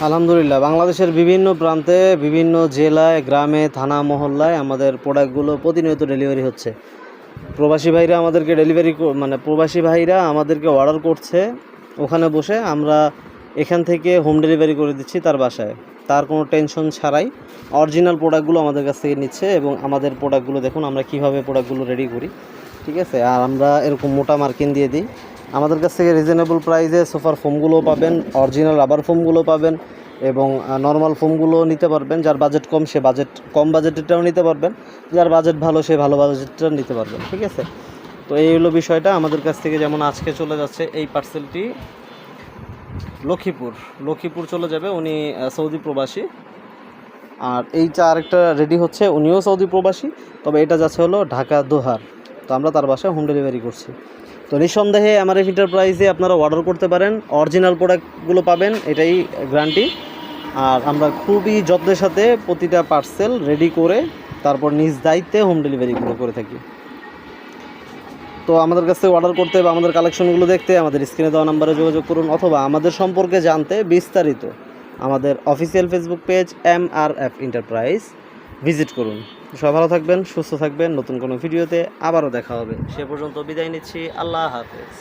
আলহামদুলিল্লাহ, বাংলাদেশের বিভিন্ন প্রান্তে, বিভিন্ন জেলায়, গ্রামে, থানা, মহল্লায় আমাদের প্রোডাক্টগুলো প্রতিনিয়ত ডেলিভারি হচ্ছে। প্রবাসী ভাইরা আমাদেরকে প্রবাসী ভাইরা আমাদেরকে অর্ডার করছে, ওখানে বসে আমরা এখান থেকে হোম ডেলিভারি করে দিচ্ছি তার বাসায়। তার কোনো টেনশন ছাড়াই অরিজিনাল প্রোডাক্টগুলো আমাদের কাছ থেকে নিচ্ছে এবং আমাদের প্রোডাক্টগুলো দেখুন আমরা কীভাবে প্রোডাক্টগুলো রেডি করি, ঠিক আছে। আর আমরা এরকম মোটা মার্কিন দিয়ে দিই। আমাদের কাছ থেকে রিজনেবল প্রাইসে সোফার ফোমগুলোও পাবেন, অরিজিনাল রাবার ফোমগুলো পাবেন এবং নর্মাল ফোমগুলো নিতে পারবেন। যার বাজেট কম সে কম বাজেটেরটাও নিতে পারবেন, যার বাজেট ভালো সে ভালো বাজেটটা নিতে পারবেন, ঠিক আছে। তো এই হলো বিষয়টা। আমাদের কাছ থেকে যেমন আজকে চলে যাচ্ছে এই পার্সেলটি লক্ষ্মীপুর চলে যাবে, উনি সৌদি প্রবাসী। আর এই আরেকটা রেডি হচ্ছে, উনিও সৌদি প্রবাসী, তবে এটা যাচ্ছে হলো ঢাকা দোহার। তো আমরা তার বাসায় হোম ডেলিভারি করছি। তো নিঃসন্দেহে এমআরএফ এন্টারপ্রাইজে আপনারা অর্ডার করতে পারেন, অরিজিনাল প্রোডাক্টগুলো পাবেন, এটাই গ্যারান্টি। আর আমরা খুবই যত্নের সাথে প্রতিটা পার্সেল রেডি করে তারপর নিজ দায়িত্বে হোম ডেলিভারিগুলো করে থাকি। তো আমাদের কাছ থেকে অর্ডার করতে বা আমাদের কালেকশনগুলো দেখতে আমাদের স্ক্রিনে দেওয়া নাম্বারে যোগাযোগ করুন, অথবা আমাদের সম্পর্কে জানতে বিস্তারিত আমাদের official Facebook page MRF enterprise visit করুন। সবাই ভালো থাকবেন, সুস্থ থাকবেন। নতুন কোনো ভিডিওতে আবারও দেখা হবে। সে পর্যন্ত বিদায় নিচ্ছি। আল্লাহ হাফেজ।